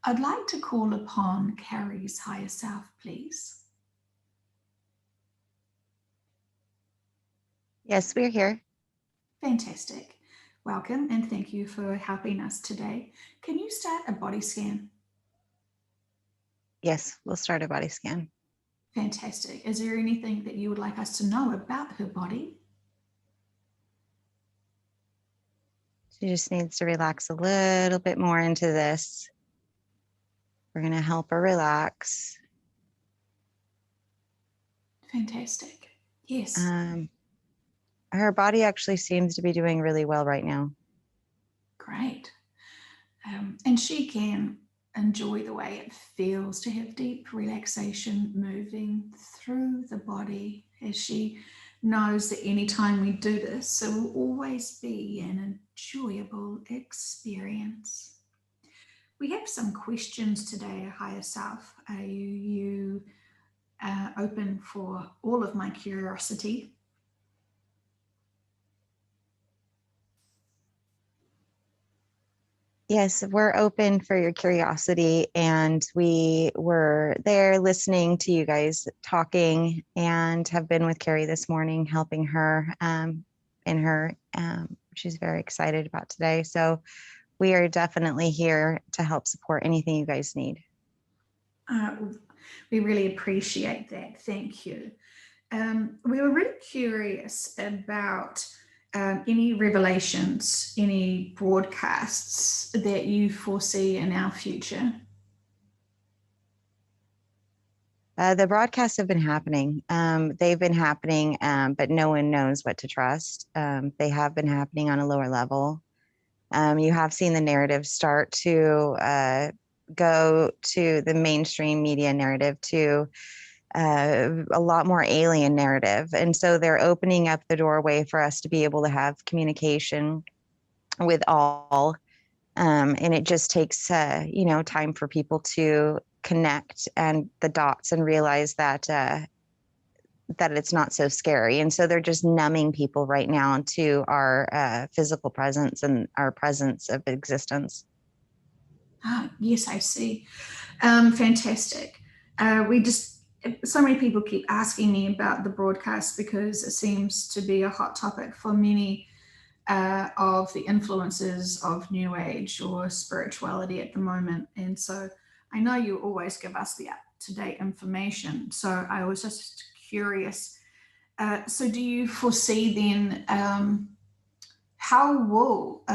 I'd like to call upon Carrie's higher self, please. Yes, we're here. Fantastic. Welcome and thank you for helping us today. Can you start a body scan? Yes, we'll start a body scan. Fantastic. Is there anything that you would like us to know about her body? She just needs to relax a little bit more into this. We're going to help her relax. Fantastic. Yes. Um, her body actually seems to be doing really well right now. Great. And she can enjoy the way it feels to have deep relaxation moving through the body as she knows that anytime we do this, it will always be an enjoyable experience. We have some questions today, higher self. Are you open for all of my curiosity? Yes, we're open for your curiosity. And we were there listening to you guys talking and have been with Carrie this morning, helping her in her. She's very excited about today. So we are definitely here to help support anything you guys need. Uh, we really appreciate that. Thank you. We were really curious about any revelations, any broadcasts that you foresee in our future. The broadcasts have been happening. They've been happening, but no one knows what to trust. They have been happening on a lower level. You have seen the narrative start to go to the mainstream media narrative to a lot more alien narrative. And so they're opening up the doorway for us to be able to have communication with all. And it just takes, time for people to connect and the dots and realize that it's not so scary. And so they're just numbing people right now to our physical presence and our presence of existence. Ah, yes, I see. Fantastic. We just so many people keep asking me about the broadcast because it seems to be a hot topic for many of the influences of New Age or spirituality at the moment. And so I know you always give us the up to date information. So I was just curious. So do you foresee then how will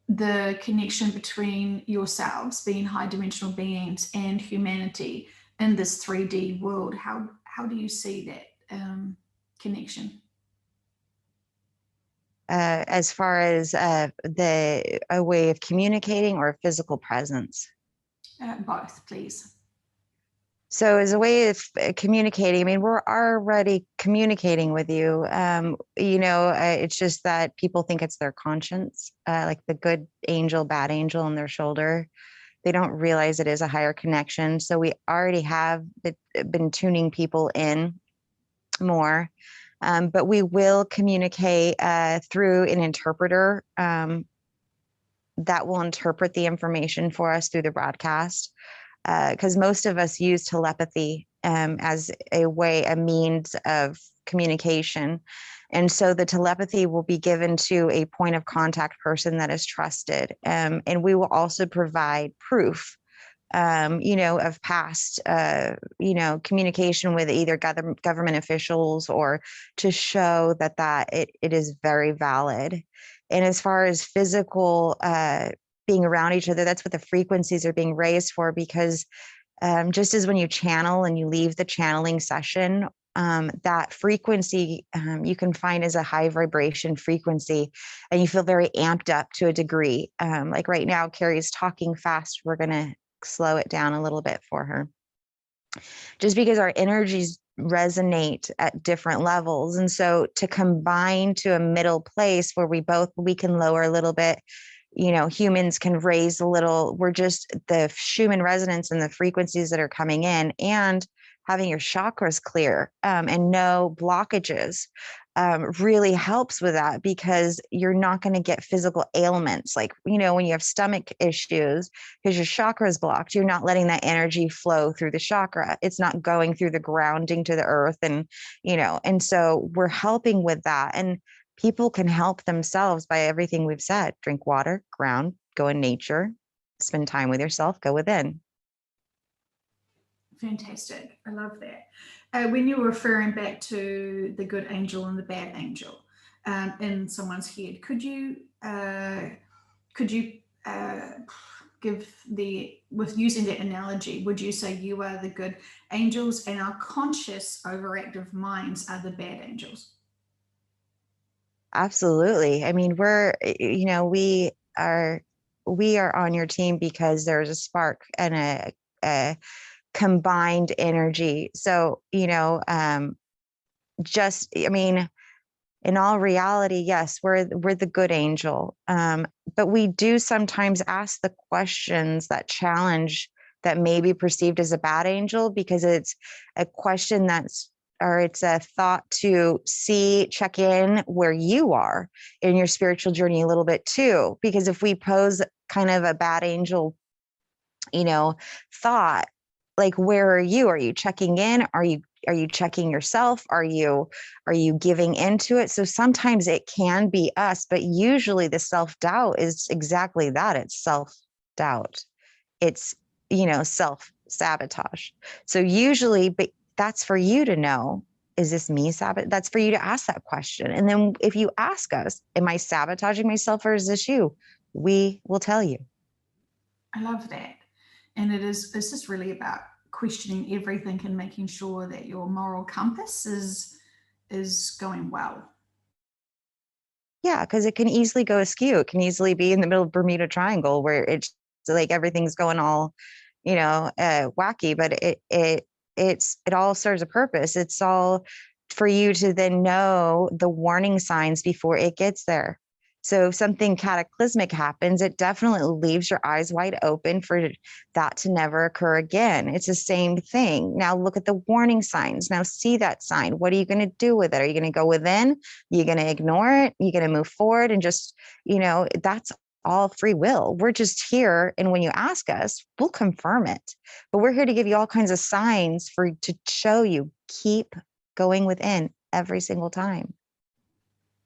the connection between yourselves being high dimensional beings and humanity in this 3D world, how do you see that connection? As far as a way of communicating or physical presence. Both, please. So as a way of communicating, I mean, we're already communicating with you. It's just that people think it's their conscience, like the good angel, bad angel on their shoulder. They don't realize it is a higher connection. So we already have been tuning people in more. But we will communicate through an interpreter that will interpret the information for us through the broadcast. Because most of us use telepathy as a means of communication. And so the telepathy will be given to a point of contact person that is trusted. And we will also provide proof of past, communication with either government officials or to show that it is very valid. And as far as physical being around each other, that's what the frequencies are being raised for, because just as when you channel and you leave the channeling session, that frequency you can find as a high vibration frequency, and you feel very amped up to a degree. Like right now, Carrie's talking fast. We're going to slow it down a little bit for her, just because our energies resonate at different levels. And so to combine to a middle place where we can lower a little bit, humans can raise a little. We're just the Schumann resonance and the frequencies that are coming in, and having your chakras clear and no blockages. really helps with that, because you're not going to get physical ailments. Like, when you have stomach issues because your chakra is blocked, you're not letting that energy flow through the chakra. It's not going through the grounding to the earth. And so we're helping with that. And people can help themselves by everything we've said: drink water, ground, go in nature, spend time with yourself, go within. Fantastic. I love that. When you were referring back to the good angel and the bad angel in someone's head, could you give with using that analogy, would you say you are the good angels and our conscious overactive minds are the bad angels? Absolutely. I mean, we are on your team because there's a spark and a combined energy. So, I mean, in all reality, yes, we're the good angel. But we do sometimes ask the questions that challenge, that may be perceived as a bad angel, because it's a question it's a thought to check in where you are in your spiritual journey a little bit too. Because if we pose kind of a bad angel, thought, like, where are you? Are you checking in? Are you checking yourself? Are you giving into it? So sometimes it can be us, but usually the self-doubt is exactly that. It's self-doubt. It's, self-sabotage. So usually, but that's for you to know, is this me sabotage? That's for you to ask that question. And then if you ask us, am I sabotaging myself, or is this you? We will tell you. I love that. And it's just really about questioning everything and making sure that your moral compass is going well. Yeah, because it can easily go askew. It can easily be in the middle of Bermuda Triangle where it's like everything's going all, wacky, but it all serves a purpose. It's all for you to then know the warning signs before it gets there. So if something cataclysmic happens, it definitely leaves your eyes wide open for that to never occur again. It's the same thing. Now look at the warning signs. Now see that sign. What are you going to do with it? Are you going to go within? You're going to ignore it? You're going to move forward and just, that's all free will. We're just here. And when you ask us, we'll confirm it. But we're here to give you all kinds of signs to show you, keep going within every single time.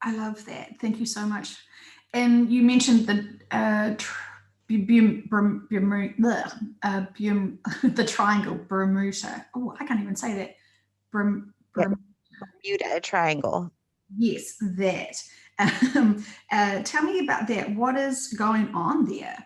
I love that. Thank you so much. And you mentioned the the triangle, Bermuda. Oh, I can't even say that. Yep. Bermuda. Bermuda Triangle. Yes, that. Tell me about that. What is going on there?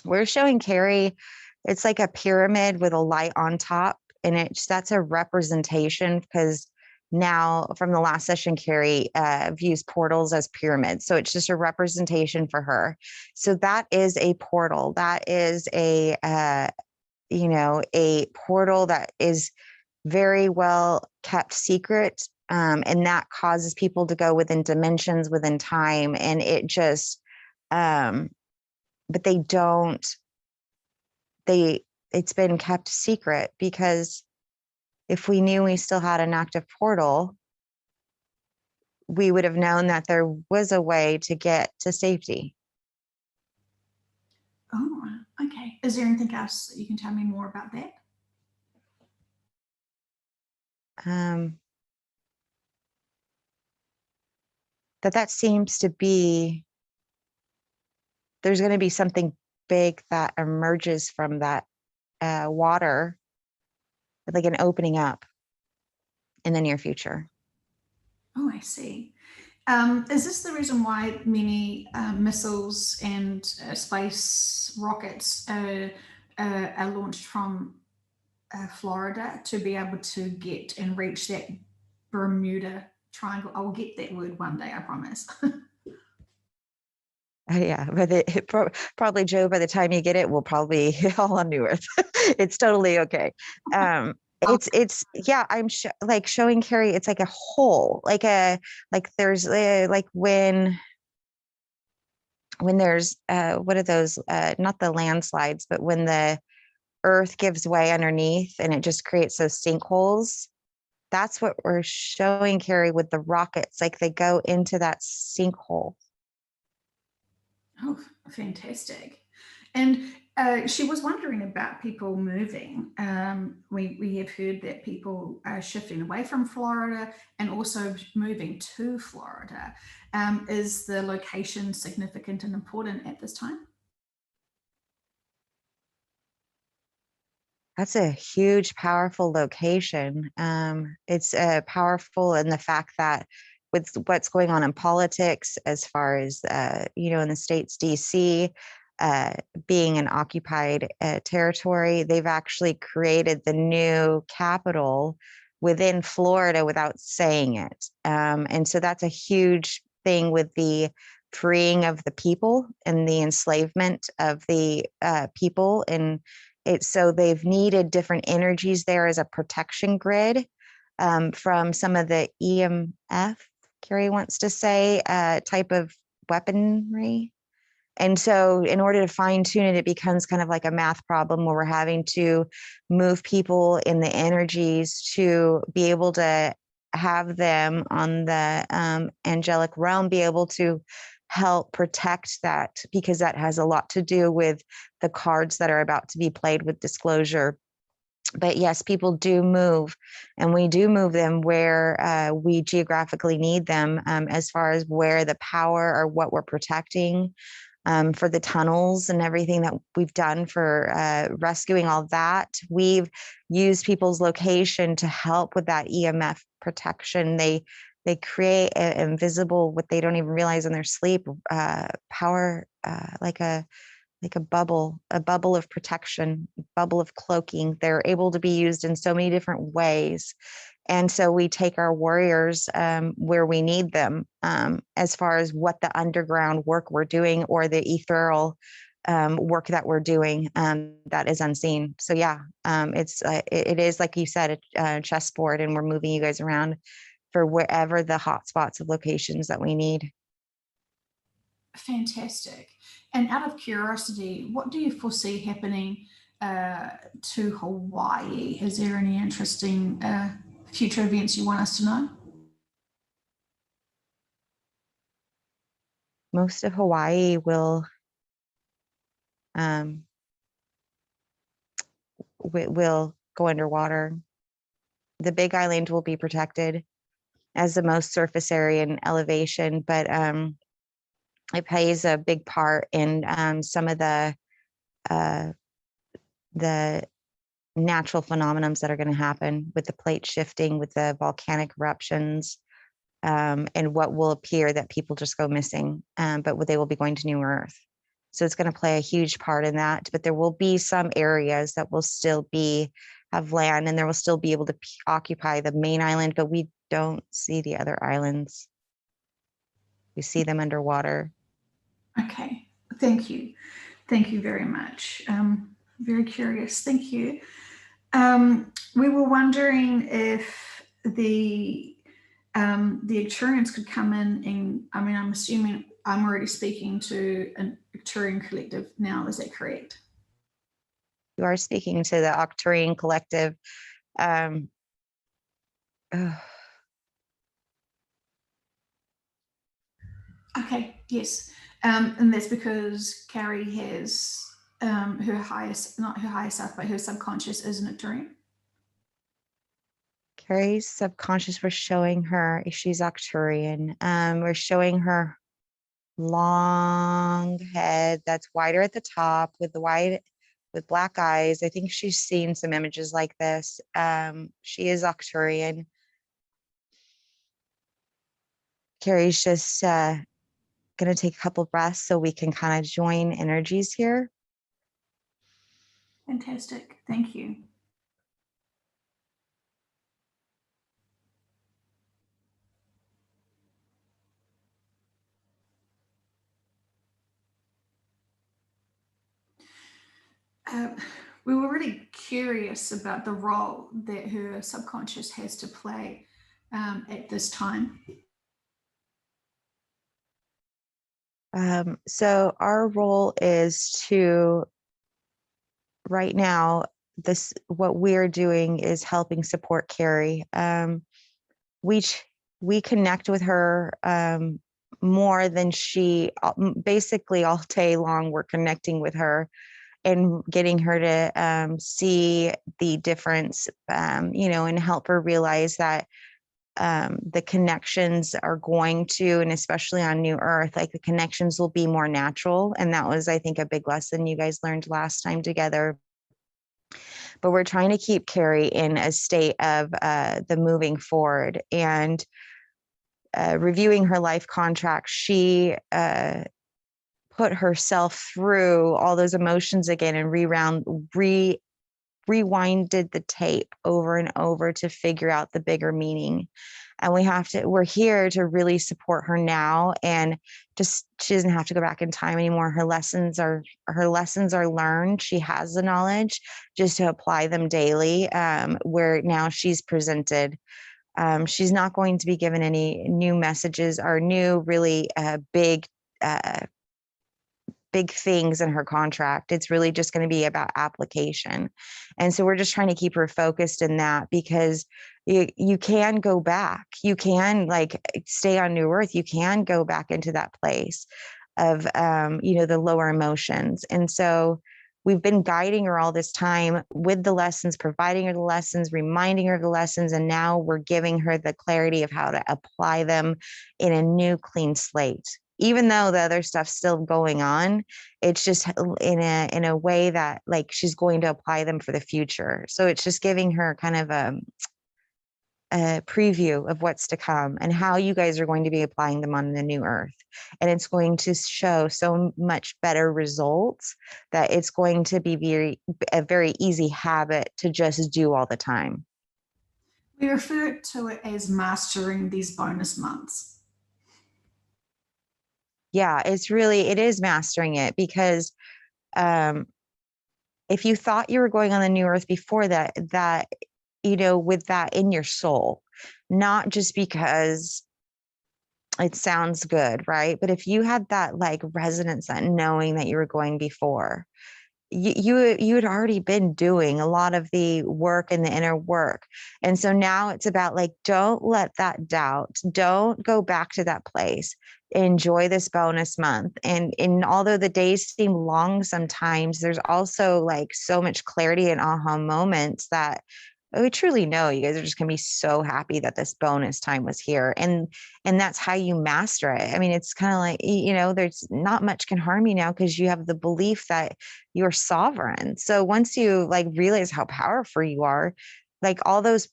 We're showing Carrie, it's like a pyramid with a light on top, and that's a representation, because now from the last session, Carrie views portals as pyramids. So it's just a representation for her. So that is a portal. That is a portal that is very well kept secret. And that causes people to go within dimensions, within time. And it just, but it's been kept secret, because if we knew we still had an active portal, we would have known that there was a way to get to safety. Oh, okay. Is there anything else that you can tell me more about that? That seems to be, there's going to be something big that emerges from that water, like an opening up in the near future. Oh, I see. Is this the reason why many missiles and space rockets are launched from Florida to be able to get and reach that Bermuda Triangle? I will get that word one day, I promise. Yeah, but probably, Joe, by the time you get it, we'll probably be all on New Earth. It's totally okay. Yeah, I'm like showing Carrie, it's like a hole, like there's like when there's what are those, not the landslides, but when earth gives way underneath and it just creates those sinkholes. That's what we're showing, Carrie, with the rockets, like they go into that sinkhole. Oh, fantastic. And she was wondering about people moving. We have heard that people are shifting away from Florida and also moving to Florida. Is the location significant and important at this time? That's a huge, powerful location. It's powerful in the fact that with what's going on in politics, as far as, in the states, DC, uh, being an occupied territory, they've actually created the new capital within Florida without saying it. And so that's a huge thing with the freeing of the people and the enslavement of the people. And so they've needed different energies there as a protection grid from some of the EMF, Carrie wants to say, type of weaponry. And so in order to fine tune it, it becomes kind of like a math problem where we're having to move people in the energies to be able to have them on the angelic realm, be able to help protect that, because that has a lot to do with the cards that are about to be played with disclosure. But yes, people do move, and we do move them where we geographically need them, as far as where the power or what we're protecting, for the tunnels and everything that we've done for rescuing all that. We've used people's location to help with that EMF protection. They create an invisible, what they don't even realize in their sleep, power, like a bubble of protection, bubble of cloaking. They're able to be used in so many different ways. And so we take our warriors where we need them, as far as what the underground work we're doing or the ethereal work that we're doing that is unseen. So yeah, it is, like you said, a chessboard, and we're moving you guys around for wherever the hot spots of locations that we need. Fantastic. And out of curiosity, what do you foresee happening to Hawaii? Is there any interesting future events you want us to know? Most of Hawaii um, will go underwater. The Big Island will be protected as the most surface area and elevation, but it plays a big part in some of uh, the natural phenomenons that are going to happen with the plate shifting, with the volcanic eruptions, and what will appear that people just go missing, but they will be going to New Earth. So it's going to play a huge part in that. But there will be some areas that will still have land, and there will still be able to occupy the main island, but we don't see the other islands. We see them underwater. Okay, thank you. Thank you very much. Very curious. Thank you. We were wondering if the Acturians could come in, and I mean, I'm assuming I'm already speaking to an Acturian collective now. Is that correct? You are speaking to the Octurian collective. Um, Okay, yes. And that's because Carrie has her highest, not her highest self, but her subconscious is an Acturian. Carrie's subconscious, we're showing her, she's Octurian. We're showing her long head that's wider at the top with with black eyes. I think she's seen some images like this. She is Octurian. Carrie's just going to take a couple breaths so we can kind of join energies here. Fantastic. Thank you. We were really curious about the role that her subconscious has to play at this time. So our role is to, right now, what we're doing is helping support Carrie. We we connect with her more than basically all day long. We're connecting with her and getting her to see the difference, and help her realize that the connections are going to, and especially on New Earth, like the connections will be more natural. And that was, I think, a big lesson you guys learned last time together. But we're trying to keep Carrie in a state of the moving forward and reviewing her life contract. She put herself through all those emotions again and rewinded the tape over and over to figure out the bigger meaning. And we're here to really support her now, and just, she doesn't have to go back in time anymore. Her lessons are learned. She has the knowledge, just to apply them daily, where now she's presented. She's not going to be given any new messages or new really big things in her contract. It's really just going to be about application. And so we're just trying to keep her focused in that, because you can go back. You can like stay on New Earth. You can go back into that place of, the lower emotions. And so we've been guiding her all this time with the lessons, providing her the lessons, reminding her of the lessons. And now we're giving her the clarity of how to apply them in a new clean slate. Even though the other stuff's still going on, it's just in a way that like she's going to apply them for the future. So it's just giving her kind of a preview of what's to come and how you guys are going to be applying them on the New Earth. And it's going to show so much better results that it's going to be a very easy habit to just do all the time. We refer to it as mastering these bonus months. Yeah, it is mastering it, because if you thought you were going on the New Earth before that, with that in your soul, not just because it sounds good, right? But if you had that like resonance, that knowing that you were going before, you had already been doing a lot of the work and the inner work. And so now it's about like, don't let that doubt, don't go back to that place. Enjoy this bonus month. And although the days seem long sometimes, there's also like so much clarity and aha moments that we truly know you guys are just going to be so happy that this bonus time was here. And that's how you master it. I mean, it's kind of like, there's not much can harm you now, because you have the belief that you're sovereign. So once you like realize how powerful you are, like all those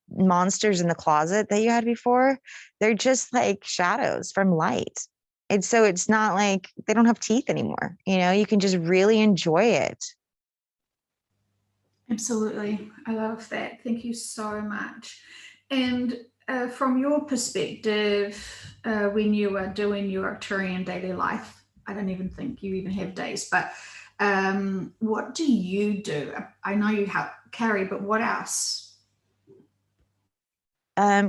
monsters in the closet that you had before, they're just like shadows from light. And so it's not like they don't have teeth anymore. You can just really enjoy it. Absolutely. I love that. Thank you so much. And from your perspective, when you are doing your Arcturian daily life, I don't even think you even have days, but what do you do? I know you help Carrie, but what else?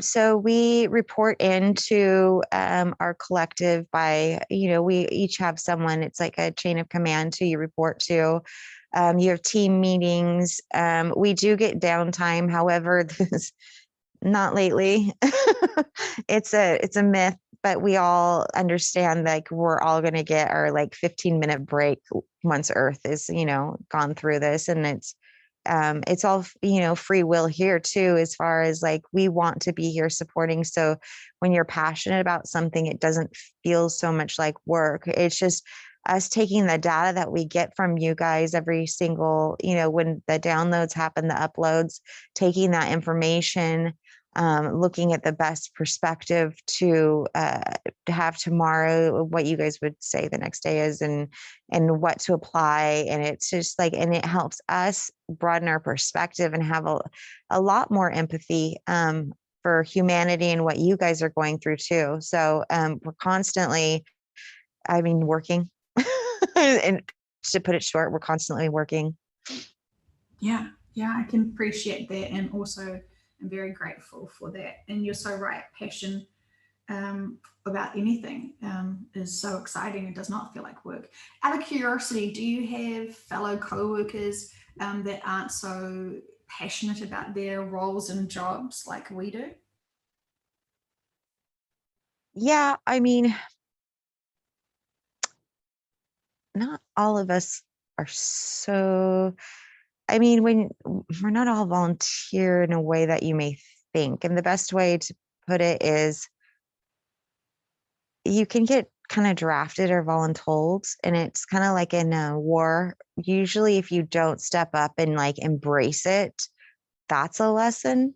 So we report into our collective by, we each have someone, it's like a chain of command who you report to. You have team meetings. We do get downtime. However, this, not lately. It's a myth, but we all understand like we're all going to get our like 15-minute break once Earth is, gone through this. And it's all, free will here too, as far as like we want to be here supporting. So when you're passionate about something, it doesn't feel so much like work. It's just us taking the data that we get from you guys every single, when the downloads happen, the uploads, taking that information, looking at the best perspective to have tomorrow, what you guys would say the next day is, and what to apply. And it's just like, and it helps us broaden our perspective and have a lot more empathy for humanity and what you guys are going through too. So we're constantly, working. And to put it short, we're constantly working. Yeah, I can appreciate that. And also, I'm very grateful for that. And you're so right. Passion about anything is so exciting. It does not feel like work. Out of curiosity, do you have fellow co-workers that aren't so passionate about their roles and jobs like we do? Yeah, I mean, not all of us are so, I mean, when we're not all volunteer in a way that you may think. And the best way to put it is you can get kind of drafted or voluntold, and it's kind of like in a war. Usually, if you don't step up and like embrace it, that's a lesson.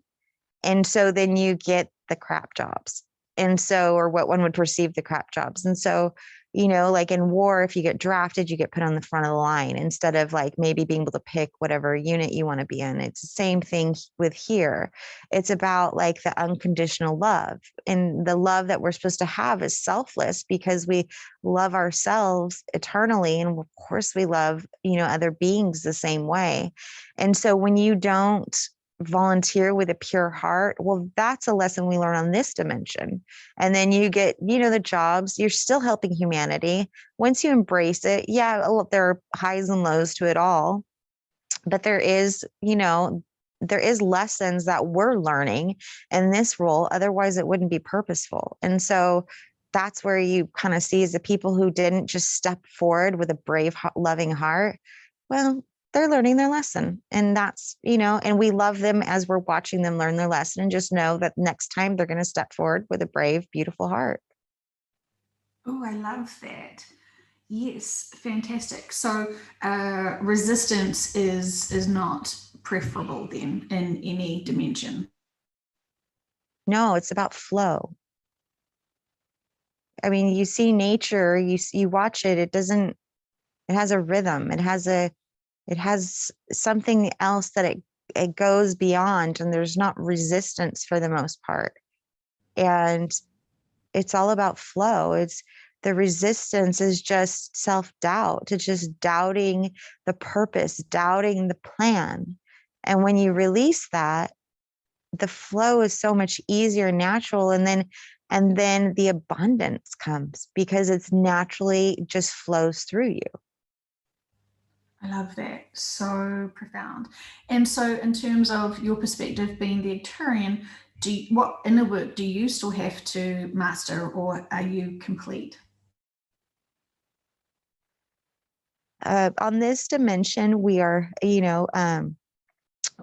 And so then you get the crap jobs. And so, or what one would perceive the crap jobs. And so, like in war, if you get drafted, you get put on the front of the line instead of like maybe being able to pick whatever unit you want to be in. It's the same thing with here. It's about like the unconditional love. And the love that we're supposed to have is selfless because we love ourselves eternally. And of course, we love, other beings the same way. And so when you don't volunteer with a pure heart, well, that's a lesson we learn on this dimension. And then you get, the jobs, you're still helping humanity. Once you embrace it, yeah, there are highs and lows to it all, but there is lessons that we're learning in this role. Otherwise it wouldn't be purposeful. And so that's where you kind of see is the people who didn't just step forward with a brave, loving heart. Well, they're learning their lesson. And that's, and we love them as we're watching them learn their lesson, and just know that next time they're going to step forward with a brave, beautiful heart. Oh, I love that. Yes, fantastic. So resistance is not preferable then in any dimension. No, it's about flow. I mean, you see nature, you watch it, it has a rhythm. It has something else that it goes beyond, and there's not resistance for the most part. And it's all about flow. It's the resistance is just self-doubt. It's just doubting the purpose, doubting the plan. And when you release that, the flow is so much easier and natural. And then the abundance comes because it's naturally just flows through you. I love that. So profound. And so, in terms of your perspective being the Actuarian, what inner work do you still have to master, or are you complete? On this dimension, we are,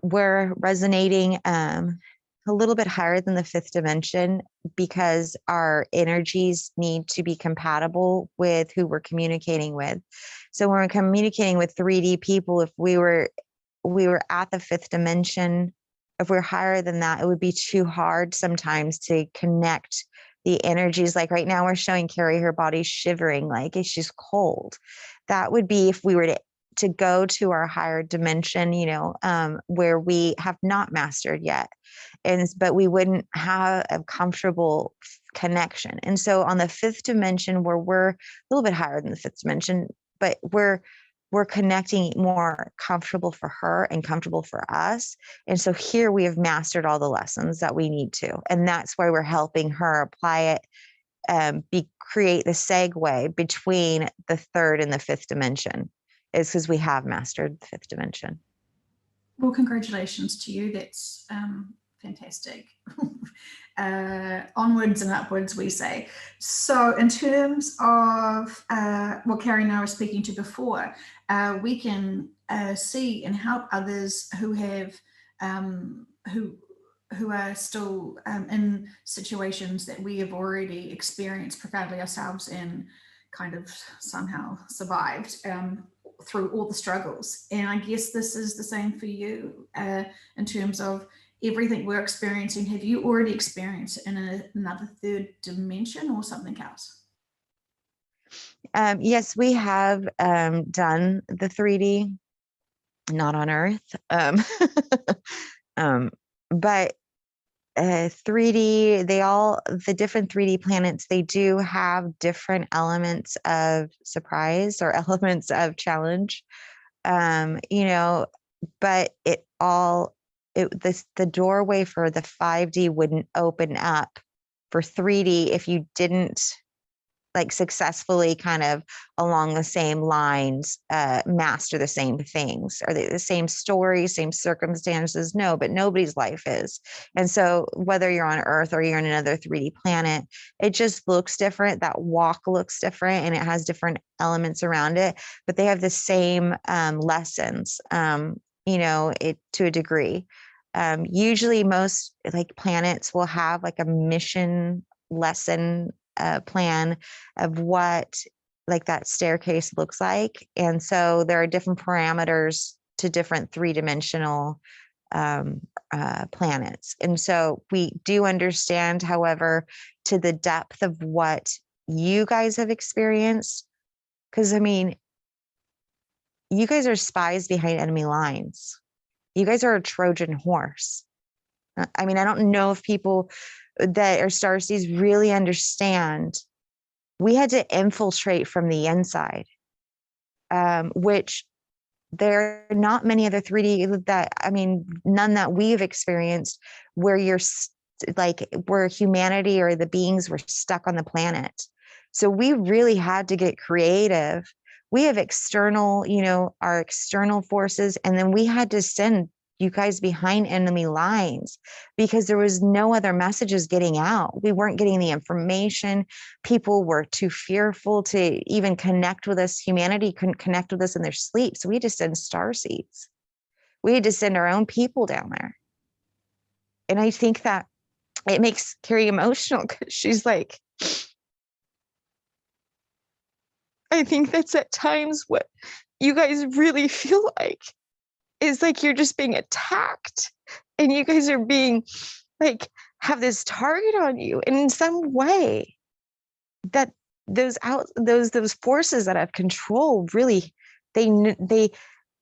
we're resonating a little bit higher than the fifth dimension because our energies need to be compatible with who we're communicating with. So when we're communicating with 3D people, if we were at the fifth dimension, if we're higher than that, it would be too hard sometimes to connect the energies. Like right now, we're showing Carrie her body shivering, like she's cold. That would be if we were to go to our higher dimension, where we have not mastered yet. But we wouldn't have a comfortable connection. And so on the fifth dimension, where we're a little bit higher than the fifth dimension, but we're connecting more comfortable for her and comfortable for us. And so here we have mastered all the lessons that we need to. And that's why we're helping her apply it, create the segue between the third and the fifth dimension, is because we have mastered the fifth dimension. Well, congratulations to you. That's fantastic. Onwards and upwards, we say. So in terms of what Carrie and I were speaking to before, we can see and help others who have who are still in situations that we have already experienced profoundly ourselves and kind of somehow survived through all the struggles. And I guess this is the same for you in terms of everything we're experiencing. Have you already experienced in another third dimension or something else? Yes, we have done the 3D, not on Earth, but 3D, the different 3D planets, they do have different elements of surprise or elements of challenge, but the doorway for the 5D wouldn't open up for 3D if you didn't like successfully kind of along the same lines, master the same things. Are they the same story, same circumstances? No, but nobody's life is. And so whether you're on Earth or you're in another 3D planet, it just looks different. That walk looks different and it has different elements around it, but they have the same lessons, it to a degree. Usually most like planets will have like a mission lesson plan of what like that staircase looks like. And so there are different parameters to different three-dimensional planets. And so we do understand, however, to the depth of what you guys have experienced. Because I mean, you guys are spies behind enemy lines. You guys are a Trojan horse. I mean, I don't know if people that are Starseeds really understand. We had to infiltrate from the inside, which there are not many other 3D that, I mean, none that we've experienced where you're like, where humanity or the beings were stuck on the planet. So we really had to get creative. We have external, our external forces, and then we had to send you guys behind enemy lines because there was no other messages getting out. We weren't getting the information. People were too fearful to even connect with us. Humanity couldn't connect with us in their sleep. So we had to send starseeds. We had to send our own people down there. And I think that it makes Carrie emotional because she's like, I think that's at times what you guys really feel like. Is like you're just being attacked and you guys are being like have this target on you, and in some way that those forces that have control really they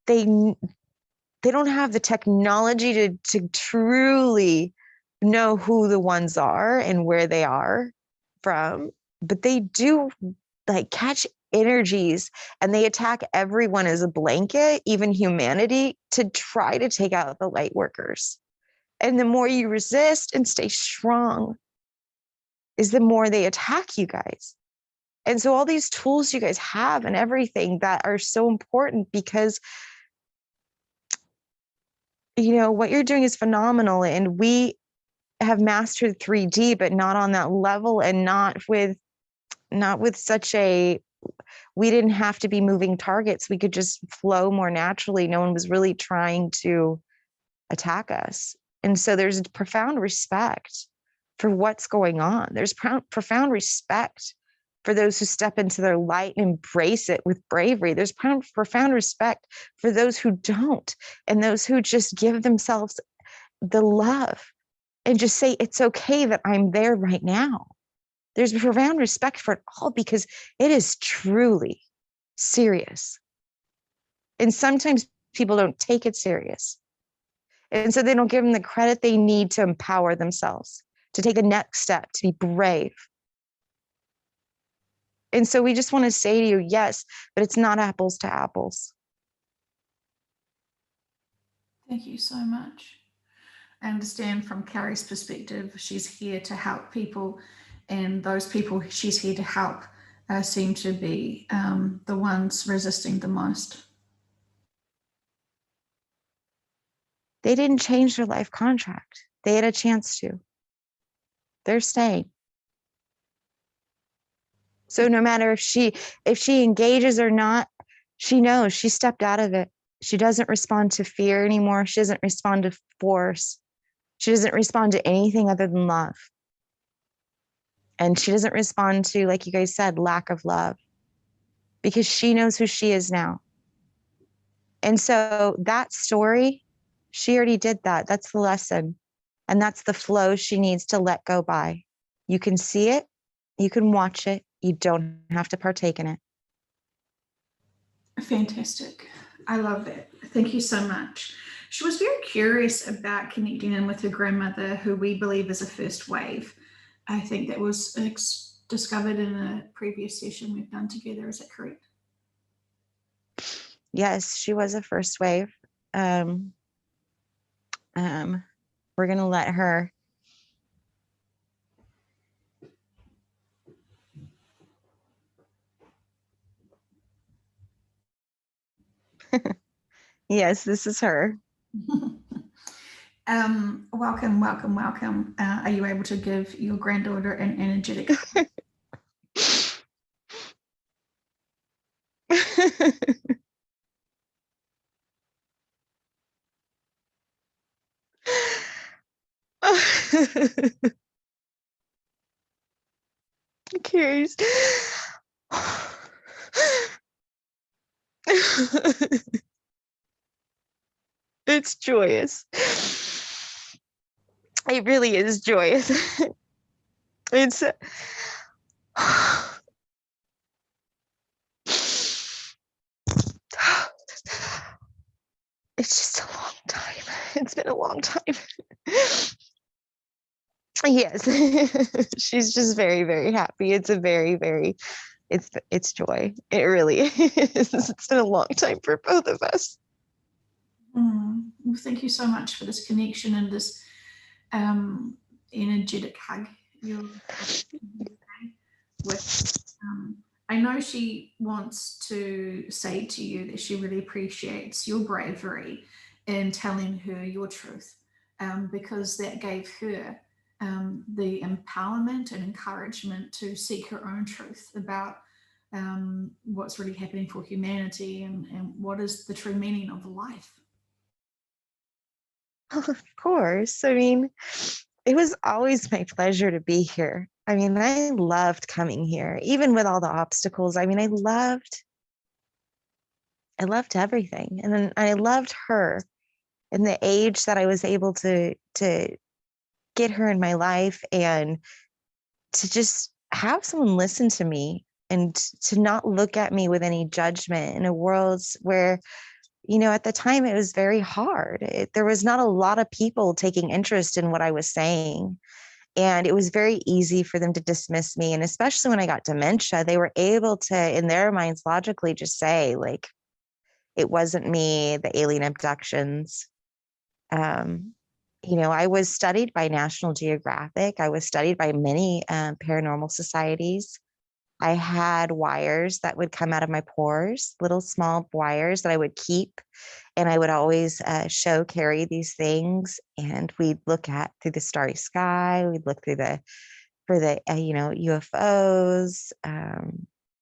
don't have the technology to truly know who the ones are and where they are from, but they do like catch energies and they attack everyone as a blanket, even humanity, to try to take out the light workers. And the more you resist and stay strong is the more they attack you guys. And so all these tools you guys have and everything that are so important because what you're doing is phenomenal, and we have mastered 3D, but not on that level and not with such a, we didn't have to be moving targets. We could just flow more naturally. No one was really trying to attack us. And so there's profound respect for what's going on. There's profound respect for those who step into their light and embrace it with bravery. There's profound respect for those who don't, and those who just give themselves the love and just say, it's okay that I'm there right now. There's profound respect for it all because it is truly serious. And sometimes people don't take it serious. And so they don't give them the credit they need to empower themselves, to take the next step, to be brave. And so we just want to say to you, yes, but it's not apples to apples. Thank you so much. I understand from Carrie's perspective, she's here to help people, and those people she's here to help seem to be the ones resisting the most. They didn't change their life contract. They had a chance to. They're staying. So no matter if she engages or not, she knows she stepped out of it. She doesn't respond to fear anymore. She doesn't respond to force. She doesn't respond to anything other than love. And she doesn't respond to, like you guys said, lack of love, because she knows who she is now. And so that story, she already did that. That's the lesson. And that's the flow she needs to let go by. You can see it. You can watch it. You don't have to partake in it. Fantastic. I love that. Thank you so much. She was very curious about connecting in with her grandmother, who we believe is a first wave. I think that was discovered in a previous session we've done together. Is that correct? Yes, she was a first wave. We're going to let her Yes, this is her. Welcome, welcome, welcome. Are you able to give your granddaughter an energetic hug? Carrie's. It's joyous. It really is joyous. It's it's just a long time. It's been a long time. Yes. She's just very, very happy. It's a very, very it's joy. It really is. It's been a long time for both of us. Well, thank you so much for this connection and this energetic hug you're with. I know she wants to say to you that she really appreciates your bravery in telling her your truth, because that gave her the empowerment and encouragement to seek her own truth about what's really happening for humanity and what is the true meaning of life. Of course. I mean, it was always my pleasure to be here. I mean, I loved coming here, even with all the obstacles. I mean, I loved everything. And then I loved her and the age that I was able to get her in my life and to just have someone listen to me and to not look at me with any judgment in a world where, at the time it was very hard. There was not a lot of people taking interest in what I was saying. And it was very easy for them to dismiss me. And especially when I got dementia, they were able to, in their minds, logically just say, like, it wasn't me, the alien abductions. Um, I was studied by National Geographic. I was studied by many paranormal societies. I had wires that would come out of my pores, little small wires that I would keep. And I would always show Carrie these things. And we'd look at through the starry sky. We'd look for the UFOs.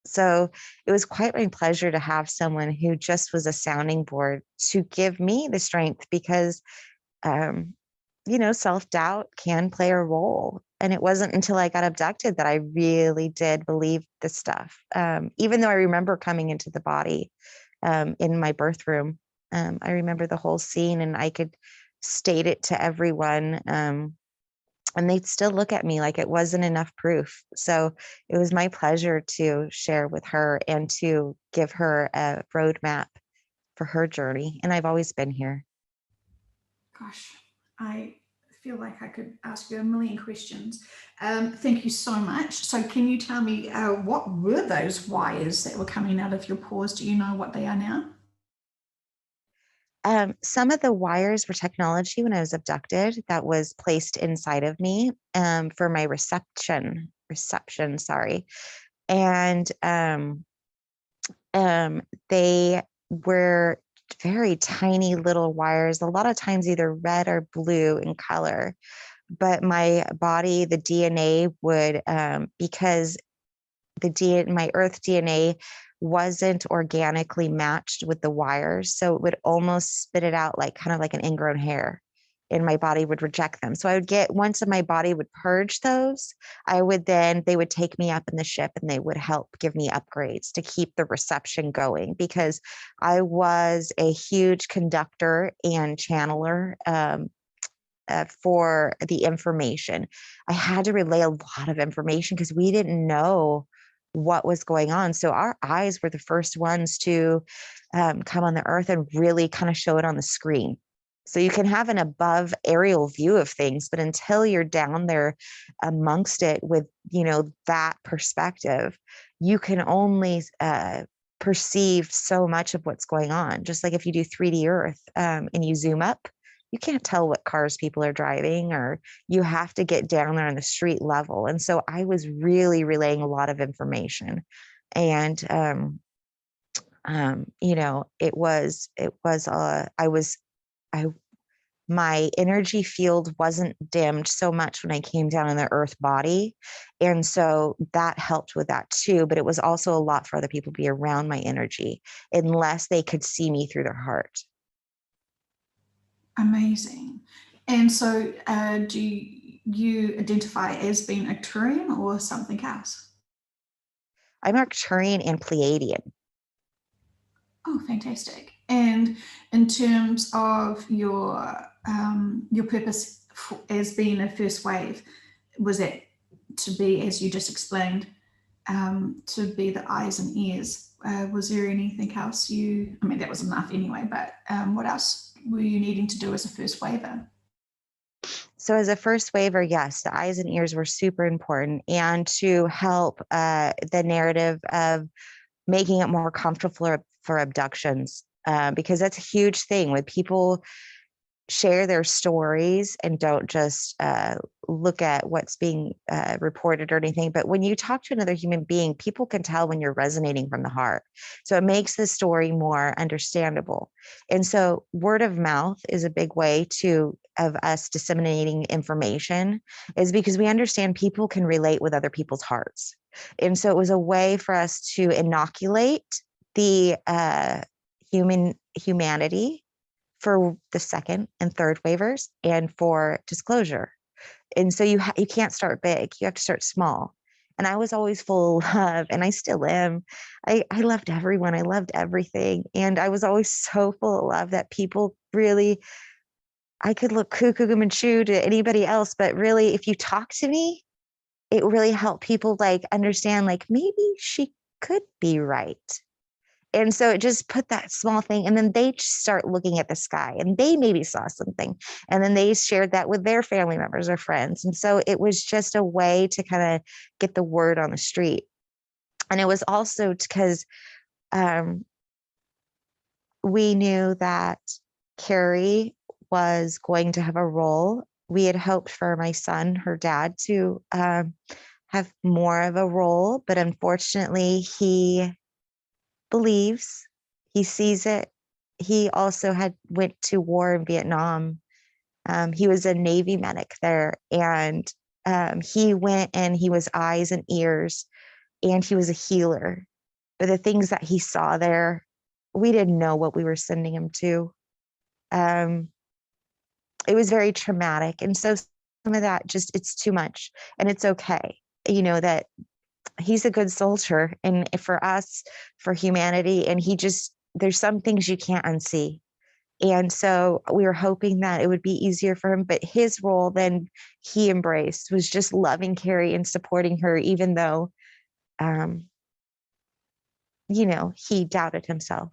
So it was quite my pleasure to have someone who just was a sounding board to give me the strength because um, self-doubt can play a role. And it wasn't until I got abducted that I really did believe this stuff. Even though I remember coming into the body in my birth room, I remember the whole scene and I could state it to everyone. And they'd still look at me like it wasn't enough proof. So it was my pleasure to share with her and to give her a roadmap for her journey. And I've always been here. Gosh, I feel like I could ask you a million questions. Thank you so much. So, can you tell me what were those wires that were coming out of your pores? Do you know what they are now? Some of the wires were technology when I was abducted that was placed inside of me for my reception, sorry. And they were very tiny little wires, a lot of times either red or blue in color. But my body, the DNA would, because my Earth DNA wasn't organically matched with the wires. So it would almost spit it out like kind of like an ingrown hair. And my body would reject them. So I would once my body would purge those, they would take me up in the ship and they would help give me upgrades to keep the reception going because I was a huge conductor and channeler for the information. I had to relay a lot of information because we didn't know what was going on. So our eyes were the first ones to come on the earth and really kind of show it on the screen. So you can have an above aerial view of things, but until you're down there amongst it with, that perspective, you can only perceive so much of what's going on. Just like if you do 3D Earth and you zoom up, you can't tell what cars people are driving, or you have to get down there on the street level. And so I was really relaying a lot of information. And I my energy field wasn't dimmed so much when I came down in the earth body. And so that helped with that too. But it was also a lot for other people to be around my energy unless they could see me through their heart. Amazing. And so, do you identify as being a Turian or something else? I'm Arcturian and Pleiadian. Oh, fantastic. And in terms of your purpose as being a first wave, was that to be, as you just explained, to be the eyes and ears? Was there anything else I mean, that was enough anyway, but what else were you needing to do as a first waver? So as a first waiver, yes, the eyes and ears were super important, and to help the narrative of making it more comfortable for abductions, because that's a huge thing when people share their stories and don't just look at what's being reported or anything. But when you talk to another human being, people can tell when you're resonating from the heart. So it makes the story more understandable. And so word of mouth is a big way of us disseminating information, is because we understand people can relate with other people's hearts. And so it was a way for us to inoculate the humanity for the second and third waivers and for disclosure. And so you can't start big, you have to start small. And I was always full of love, and I still am. I loved everyone, I loved everything. And I was always so full of love that people really, I could look cuckoo and chew to anybody else, but really, if you talk to me, it really helped people like understand, like maybe she could be right. And so it just put that small thing, and then they start looking at the sky and they maybe saw something, and then they shared that with their family members or friends. And so it was just a way to kind of get the word on the street. And it was also because we knew that Carrie was going to have a role. We had hoped for my son, her dad, to have more of a role, but unfortunately he believes, he sees it. He also went to war in Vietnam. He was a Navy medic there, and he went and he was eyes and ears, and he was a healer. But the things that he saw there, we didn't know what we were sending him to. It was very traumatic, and so some of that it's too much, and it's okay. That he's a good soldier, and for us, for humanity, and there's some things you can't unsee. And so we were hoping that it would be easier for him, but his role then he embraced was just loving Carrie and supporting her, even though he doubted himself.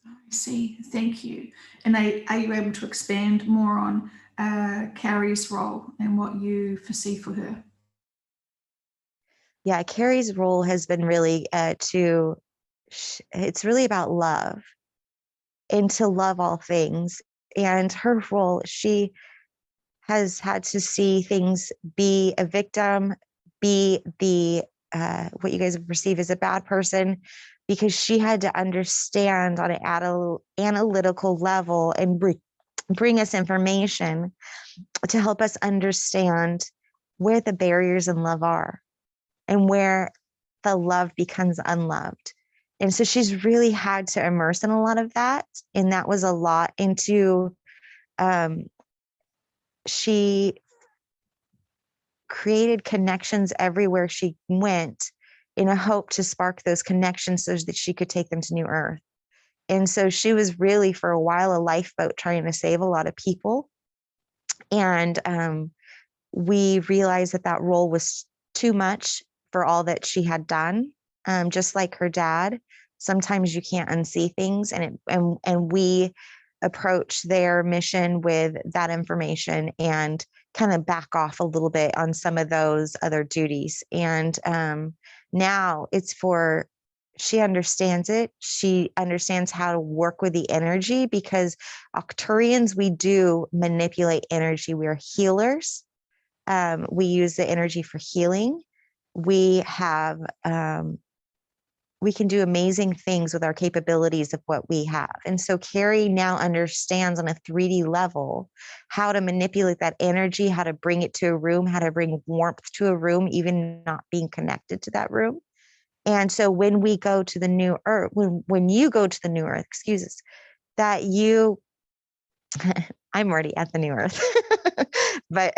I see. Thank you. And are you able to expand more on Carrie's role and what you foresee for her? Yeah, Carrie's role has been really it's really about love, and to love all things. And her role, she has had to see things, be a victim, be the what you guys perceive as a bad person, because she had to understand on an analytical level and bring us information to help us understand where the barriers in love are and where the love becomes unloved. And so she's really had to immerse in a lot of that. And that was a lot into, she created connections everywhere she went in a hope to spark those connections so that she could take them to New Earth. And so she was really, for a while, a lifeboat trying to save a lot of people. And we realized that role was too much for all that she had done. Just like her dad, sometimes you can't unsee things, and we approach their mission with that information and kind of back off a little bit on some of those other duties. And now she understands it. She understands how to work with the energy, because Arcturians, we do manipulate energy. We are healers. We use the energy for healing. We have we can do amazing things with our capabilities of what we have. And so Carrie now understands on a 3D level how to manipulate that energy, how to bring it to a room, how to bring warmth to a room, even not being connected to that room. And so when we go to the new earth, when you go to the new earth, excuse us, that you, I'm already at the new earth, but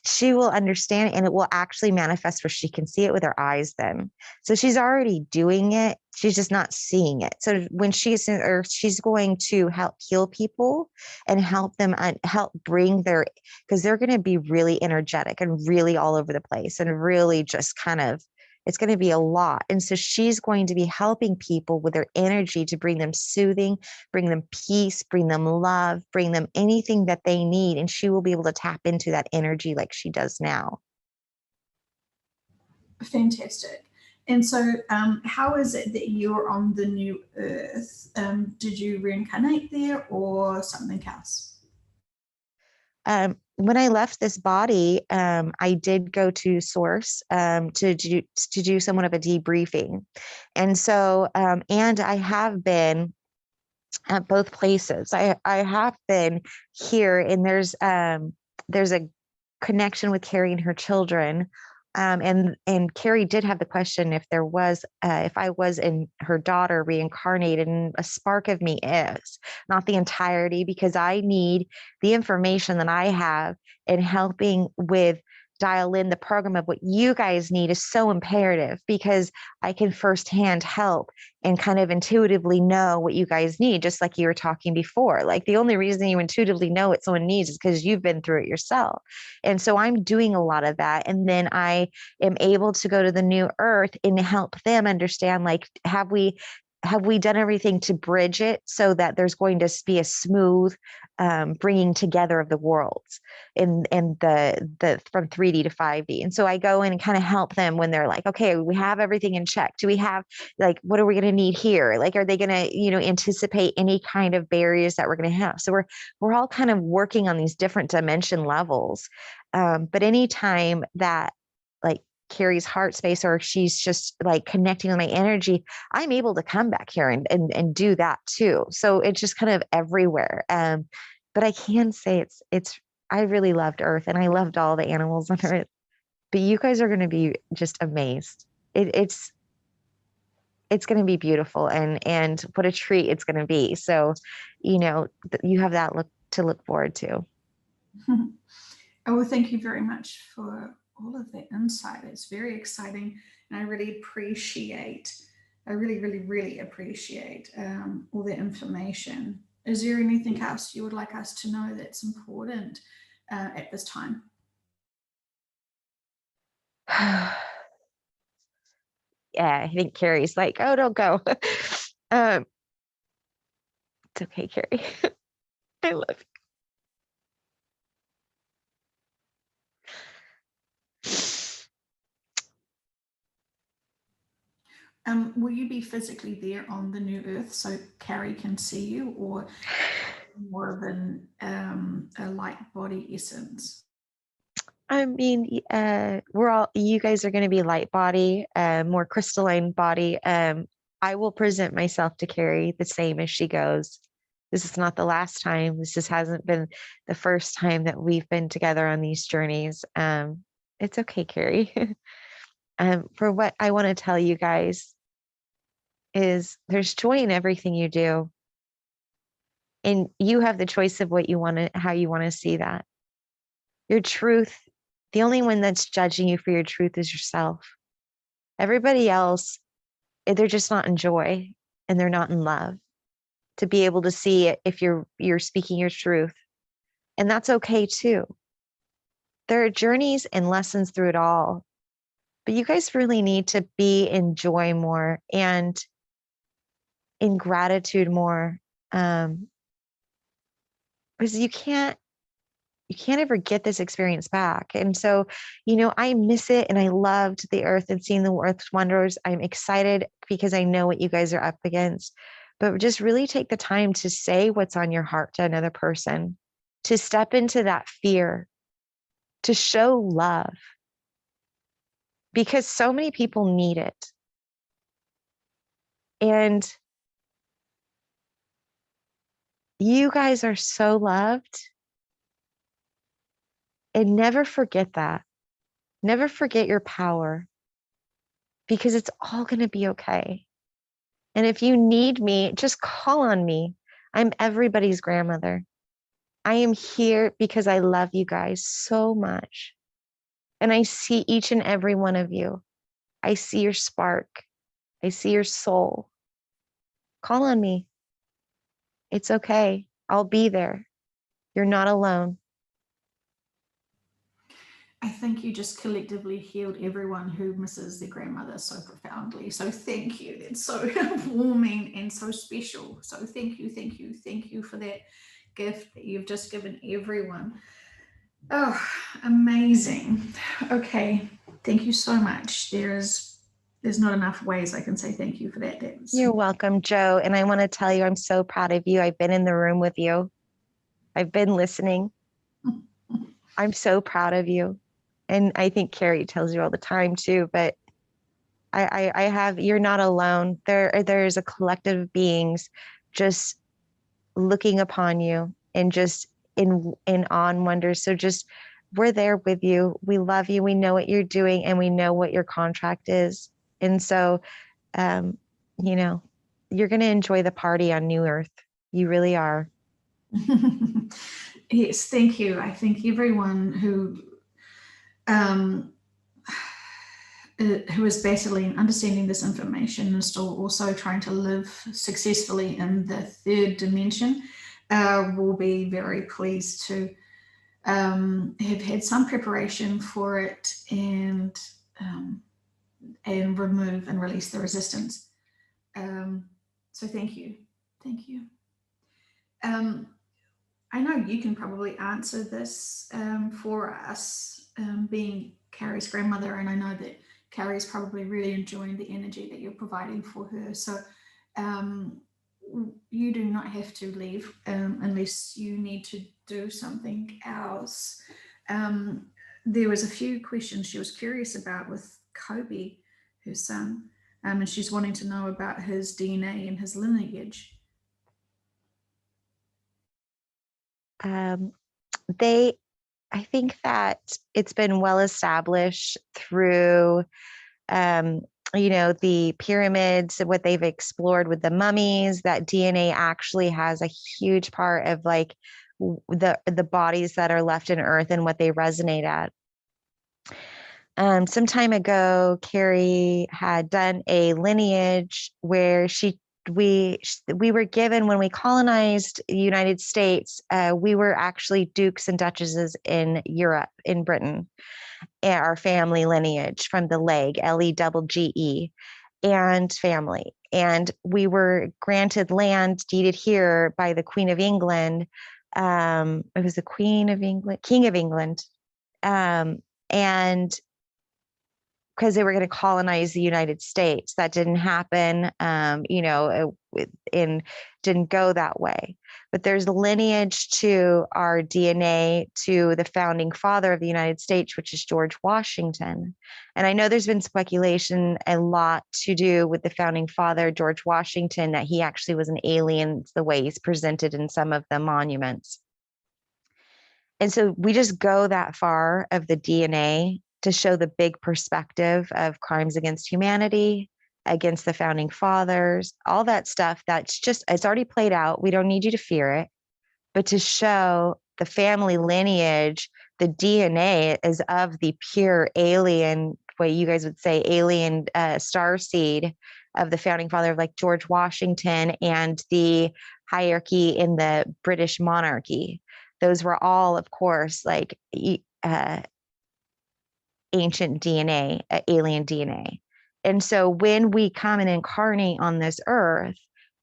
she will understand it, and it will actually manifest where she can see it with her eyes then. So she's already doing it. She's just not seeing it. So when she's in earth, she's going to help heal people and help them help bring their, because they're going to be really energetic and really all over the place and really just kind of, it's going to be a lot. And so she's going to be helping people with their energy to bring them soothing, bring them peace, bring them love, bring them anything that they need. And she will be able to tap into that energy like she does now. Fantastic. And so, how is it that you're on the new earth? Did you reincarnate there or something else? When I left this body, I did go to Source to do somewhat of a debriefing, and so and I have been at both places. I have been here, and there's a connection with Carrie and her children. And Carrie did have the question if there was if I was in her daughter reincarnated, and a spark of me is not the entirety, because I need the information that I have in helping with dial in the program of what you guys need is so imperative, because I can firsthand help and kind of intuitively know what you guys need, just like you were talking before. Like the only reason you intuitively know what someone needs is because you've been through it yourself. And so I'm doing a lot of that. And then I am able to go to the new earth and help them understand, like, have we done everything to bridge it so that there's going to be a smooth bringing together of the worlds in the from 3D to 5D. And so I go in and kind of help them when they're like, okay, we have everything in check. Do we have, like, what are we going to need here? Like, are they going to, anticipate any kind of barriers that we're going to have? So we're all kind of working on these different dimension levels. But anytime that, like, Carrie's heart space, or she's just like connecting with my energy, I'm able to come back here and do that too. So it's just kind of everywhere. But I can say I really loved Earth, and I loved all the animals on Earth. But you guys are going to be just amazed. It's going to be beautiful, and what a treat it's going to be. So, you have that to look forward to. Oh, well, thank you very much for all of that insight. It's very exciting, and I really appreciate. I really, really, really appreciate all the information. Is there anything else you would like us to know that's important at this time? Yeah, I think Carrie's like, oh, don't go. It's okay, Carrie. I love you. Will you be physically there on the new earth so Carrie can see you, or more of a light body essence? I mean, you guys are going to be light body, more crystalline body. I will present myself to Carrie the same as she goes. This is not the last time. This just hasn't been the first time that we've been together on these journeys. It's okay, Carrie. For what I want to tell you guys is there's joy in everything you do. And you have the choice of how you want to see that. Your truth, the only one that's judging you for your truth is yourself. Everybody else, they're just not in joy, and they're not in love to be able to see it if you're speaking your truth. And that's okay too. There are journeys and lessons through it all. But you guys really need to be in joy more and in gratitude more. Because you can't ever get this experience back. And so, I miss it, and I loved the earth and seeing the earth's wonders. I'm excited because I know what you guys are up against. But just really take the time to say what's on your heart to another person, to step into that fear, to show love, because so many people need it. And you guys are so loved. And never forget that. Never forget your power, because it's all going to be okay. And if you need me, just call on me. I'm everybody's grandmother. I am here because I love you guys so much. And I see each and every one of you. I see your spark. I see your soul. Call on me. It's okay. I'll be there. You're not alone. I think you just collectively healed everyone who misses their grandmother so profoundly. So thank you. That's so warming and so special. So thank you, thank you, thank you for that gift that you've just given everyone. Oh, amazing. Okay. Thank you so much. There's not enough ways I can say thank you for that. You're welcome, Joe. And I want to tell you, I'm so proud of you. I've been in the room with you. I've been listening. I'm so proud of you. And I think Carrie tells you all the time too, but I have, you're not alone. There's a collective of beings just looking upon you and just in awe and wonder. So just, we're there with you. We love you. We know what you're doing and we know what your contract is. And so, you know, you're going to enjoy the party on New Earth. You really are. Yes, thank you. I think everyone um, who is battling understanding this information and still also trying to live successfully in the third dimension will be very pleased to have had some preparation for it and remove and release the resistance. So thank you. Thank you. I know you can probably answer this for us, being Carrie's grandmother, and I know that Carrie's probably really enjoying the energy that you're providing for her. So you do not have to leave unless you need to do something else. There was a few questions she was curious about with Kobe, her son, and she's wanting to know about his DNA and his lineage. I think that it's been well established through, the pyramids, what they've explored with the mummies, that DNA actually has a huge part of like the bodies that are left in earth and what they resonate at. Some time ago, Carrie had done a lineage where we were given, when we colonized the United States, we were actually dukes and duchesses in Europe, in Britain, and our family lineage from the Legge, and family. And we were granted land deeded here by the Queen of England. It was the Queen of England, King of England. And because they were going to colonize the United States. That didn't happen, and didn't go that way. But there's lineage to our DNA to the founding father of the United States, which is George Washington. And I know there's been speculation a lot to do with the founding father, George Washington, that he actually was an alien, the way he's presented in some of the monuments. And so we just go that far of the DNA to show the big perspective of crimes against humanity, against the founding fathers, all that stuff that's just, it's already played out. We don't need you to fear it, but to show the family lineage, the DNA is of the pure alien, what you guys would say, alien starseed of the founding father of like George Washington and the hierarchy in the British monarchy. Those were all, of course, like ancient DNA, alien DNA. And so when we come and incarnate on this earth,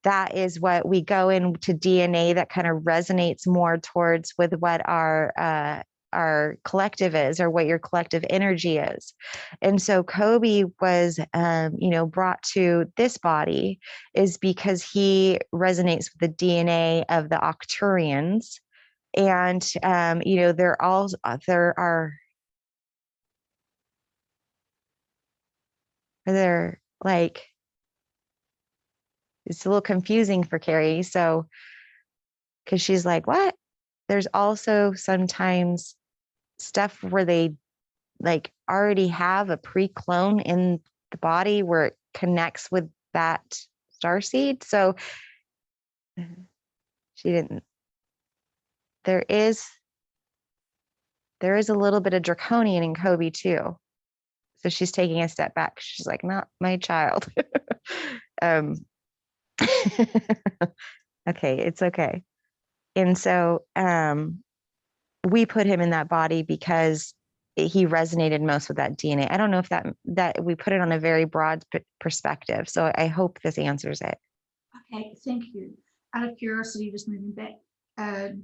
that is what we go into DNA that kind of resonates more towards with what our collective is, or what your collective energy is. And so Kobe was, brought to this body is because he resonates with the DNA of the Octurians. And, they're like it's a little confusing for Carrie. So, because she's like, what? There's also sometimes stuff where they like already have a pre-clone in the body where it connects with that starseed. So she didn't, there is a little bit of draconian in Kobe too. So she's taking a step back. She's like, not my child. um, okay, it's okay. And so we put him in that body because he resonated most with that DNA. I don't know if that we put it on a very broad perspective. So I hope this answers it. Okay, thank you. Out of curiosity, just moving back,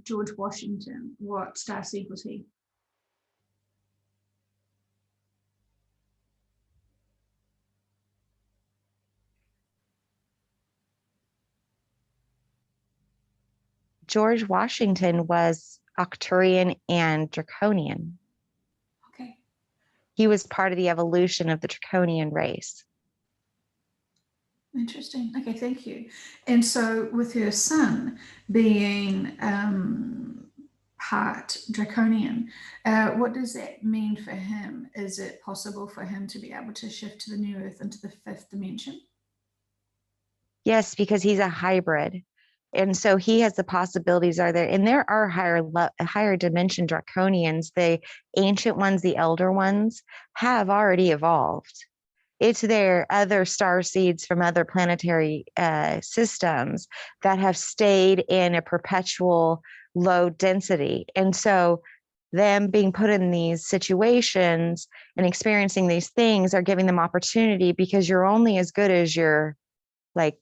George Washington, what starseed was he? George Washington was Arcturian and Draconian. Okay. He was part of the evolution of the Draconian race. Interesting. Okay, thank you. And so, with her son being part draconian, what does that mean for him? Is it possible for him to be able to shift to the new earth into the fifth dimension? Yes, because he's a hybrid. And so he has the possibilities are there. And there are higher dimension draconians. The ancient ones, the elder ones, have already evolved. It's their other star seeds from other planetary systems that have stayed in a perpetual low density. And so them being put in these situations and experiencing these things are giving them opportunity, because you're only as good as your like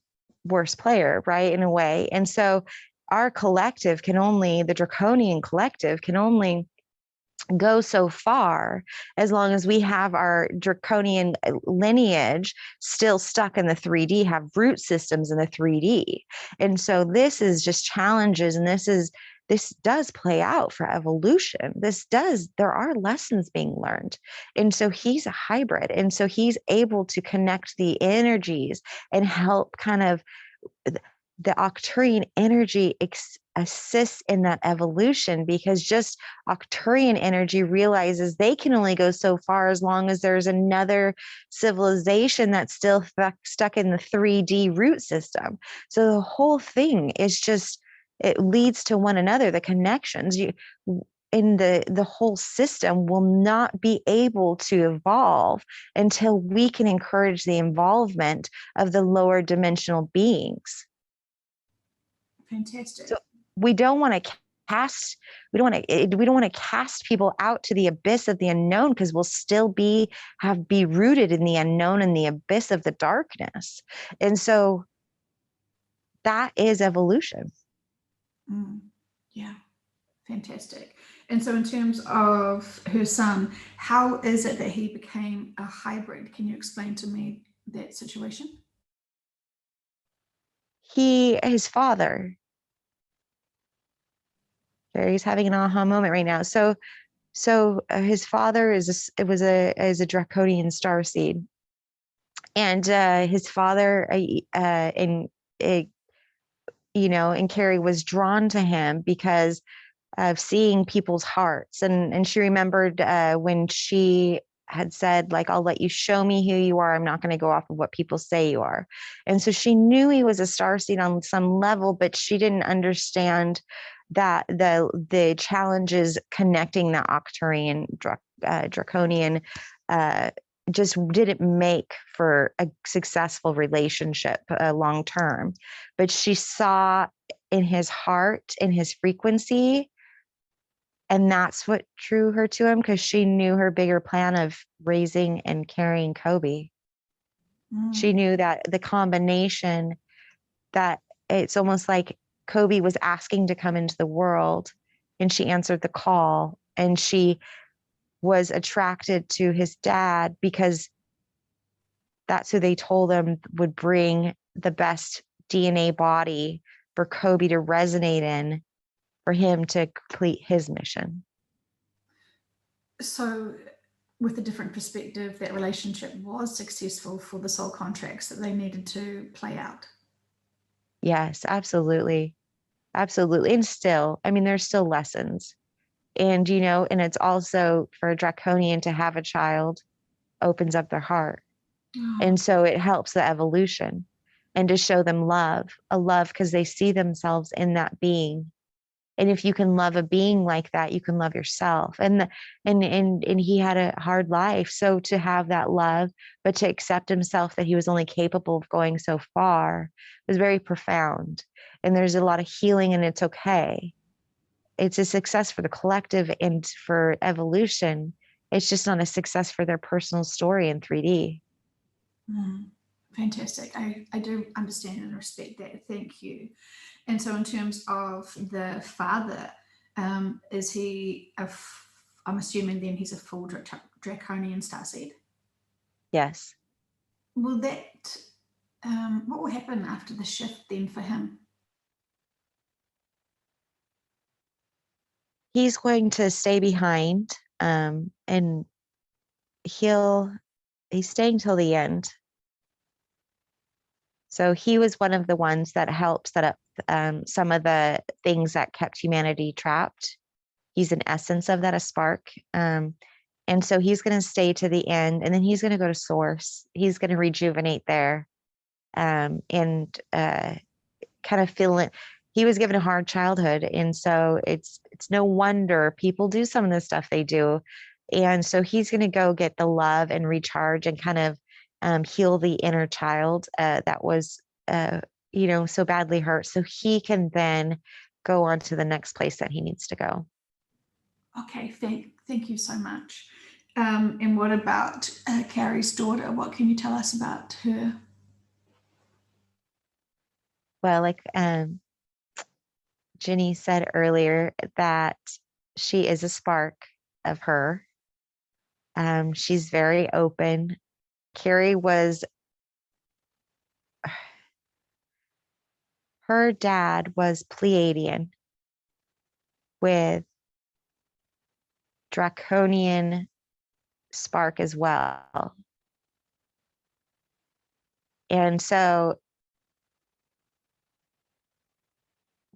worst player, right? In a way. And so our collective can only, the draconian collective can only go so far as long as we have our draconian lineage still stuck in the 3D, have root systems in the 3D. And so this is just challenges, and this does play out for evolution. There are lessons being learned. And so he's a hybrid. And so he's able to connect the energies and help kind of the Arcturian energy assists in that evolution, because just Arcturian energy realizes they can only go so far as long as there's another civilization that's still stuck in the 3D root system. So the whole thing is just, it leads to one another, the connections. In the whole system will not be able to evolve until we can encourage the involvement of the lower dimensional beings. Fantastic. So we don't want to cast people out to the abyss of the unknown, because we'll still be rooted in the unknown and the abyss of the darkness. And so that is evolution. Yeah, fantastic. And so, in terms of her son, how is it that he became a hybrid? Can you explain to me that situation? His father, Carrie's having an aha moment right now. So his father is a draconian starseed, and his father and and Carrie was drawn to him because of seeing people's hearts, and she remembered when she had said, like, I'll let you show me who you are. I'm not going to go off of what people say you are. And so she knew he was a starseed on some level, but she didn't understand that the challenges connecting the Arcturian draconian just didn't make for a successful relationship long term. But she saw in his heart, in his frequency, and that's what drew her to him, because she knew her bigger plan of raising and carrying Kobe. She knew that the combination, that it's almost like Kobe was asking to come into the world, and she answered the call, and she was attracted to his dad because that's who they told him would bring the best DNA body for Kobe to resonate in, for him to complete his mission. So, with a different perspective, that relationship was successful for the soul contracts that they needed to play out. Yes, absolutely. Absolutely. And still, I mean, there's still lessons. And, and it's also for a draconian to have a child opens up their heart. Oh, And so it helps the evolution and to show them love, a love because they see themselves in that being. And if you can love a being like that, you can love yourself. And he had a hard life. So to have that love, but to accept himself that he was only capable of going so far was very profound. And there's a lot of healing, and it's okay. It's a success for the collective and for evolution. It's just not a success for their personal story in 3D. fantastic. I do understand and respect that. Thank you. And so, in terms of the father, is he I'm assuming then he's a full draconian starseed. Yes. Will that, what will happen after the shift then for him? He's going to stay behind, and he's staying till the end. So he was one of the ones that helped set up some of the things that kept humanity trapped. He's an essence of that, a spark. And so he's going to stay to the end, and then he's going to go to source. He's going to rejuvenate there, and kind of feel it. He was given a hard childhood, and so it's no wonder people do some of the stuff they do. And so he's going to go get the love and recharge and kind of heal the inner child that was so badly hurt, so he can then go on to the next place that he needs to go. Okay, thank you so much. And what about Carrie's daughter? What can you tell us about her? Well, like Jenny said earlier, that she is a spark of her. She's very open. Carrie her dad was Pleiadian with draconian spark as well. And so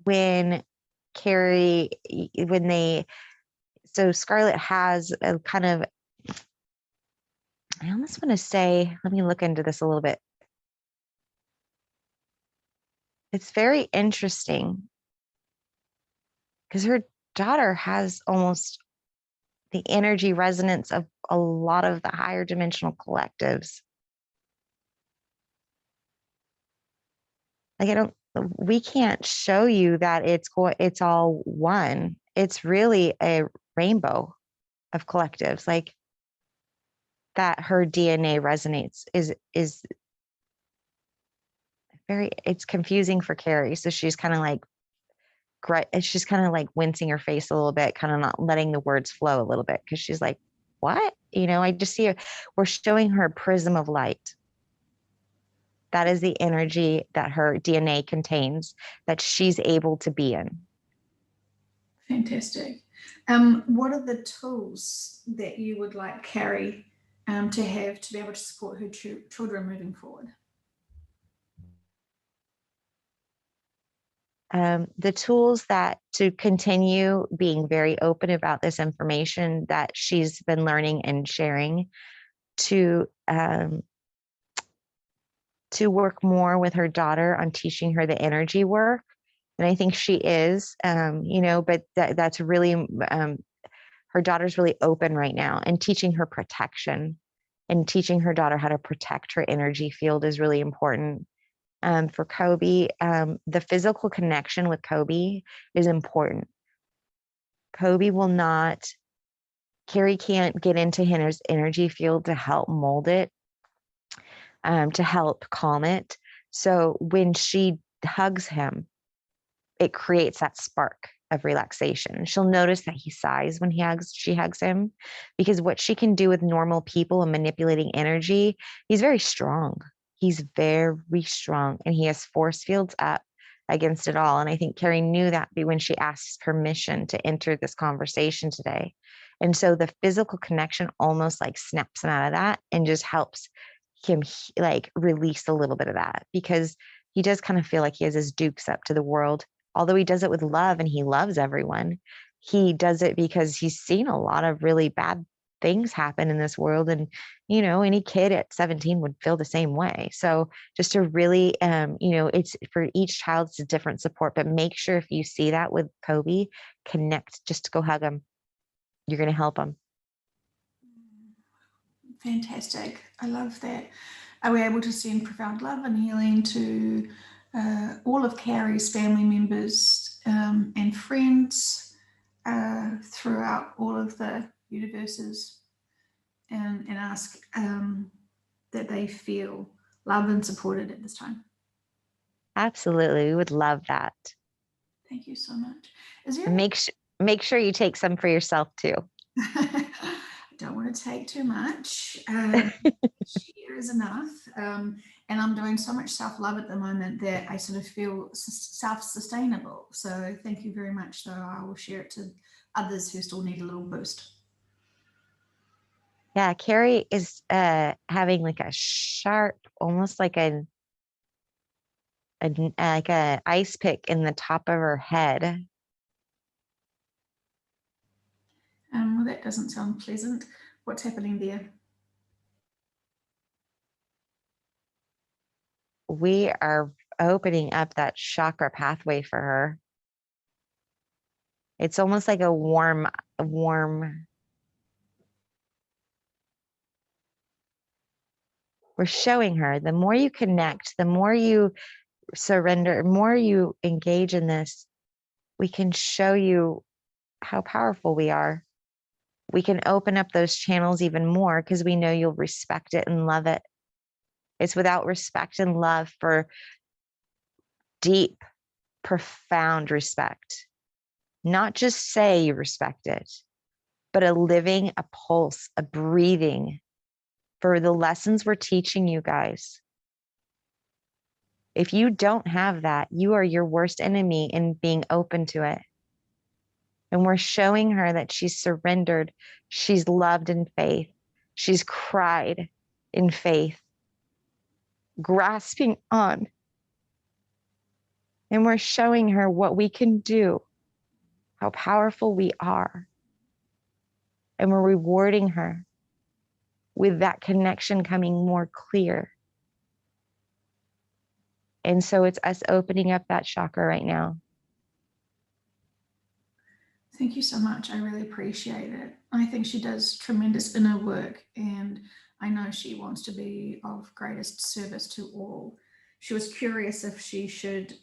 when Carrie, when they, so Scarlett has a kind of, I almost want to say, let me look into this a little bit. It's very interesting because her daughter has almost the energy resonance of a lot of the higher dimensional collectives. Like we can't show you that it's all one. It's really a rainbow of collectives. Like that her DNA resonates is it's confusing for Carrie. So she's kind of like she's kind of like wincing her face a little bit, kind of not letting the words flow a little bit because she's like, what? I just see her, we're showing her a prism of light. That is the energy that her DNA contains that she's able to be in. Fantastic. What are the tools that you would like Carrie to have to be able to support her children moving forward? The tools that to continue being very open about this information that she's been learning and sharing, to work more with her daughter on teaching her the energy work. And I think she is, but that's really, her daughter's really open right now, and teaching her protection and teaching her daughter how to protect her energy field is really important. For Kobe, the physical connection with Kobe is important. Kobe will not, Carrie can't get into his energy field to help mold it, to help calm it. So when she hugs him, it creates that spark of relaxation. She'll notice that he sighs when she hugs him, because what she can do with normal people and manipulating energy, he's very strong. He's very strong, and he has force fields up against it all. And I think Carrie knew that when she asked permission to enter this conversation today. And so the physical connection almost like snaps him out of that and just helps him like release a little bit of that, because he does kind of feel like he has his dukes up to the world. Although he does it with love and he loves everyone, he does it because he's seen a lot of really bad things happen in this world. And, you know, any kid at 17 would feel the same way. So just to really, you know, it's for each child, it's a different support, but make sure if you see that with Kobe, connect, just to go hug him. You're going to help him. Fantastic. I love that. Are we able to send profound love and healing to all of Carrie's family members and friends throughout all of the universes, and ask that they feel loved and supported at this time? Absolutely. We would love that. Thank you so much. Is there And make sure you take some for yourself too. I don't want to take too much. Share is enough. And I'm doing so much self-love at the moment that I sort of feel self-sustainable. So thank you very much, though. I will share it to others who still need a little boost. Yeah, Carrie is having like a sharp, almost like like a ice pick in the top of her head. Well, that doesn't sound pleasant. What's happening there? We are opening up that chakra pathway for her. It's almost like a warm. We're showing her the more you connect, the more you surrender, the more you engage in this, we can show you how powerful we are. We can open up those channels even more because we know you'll respect it and love it. It's without respect and love for deep, profound respect. Not just say you respect it, but a living, a pulse, a breathing for the lessons we're teaching you guys. If you don't have that, you are your worst enemy in being open to it. And we're showing her that she's surrendered, she's loved in faith, she's cried in faith, grasping on. And we're showing her what we can do, how powerful we are. And we're rewarding her with that connection coming more clear. And so it's us opening up that chakra right now. Thank you so much. I really appreciate it. I think she does tremendous inner work, and I know she wants to be of greatest service to all. She was curious if she should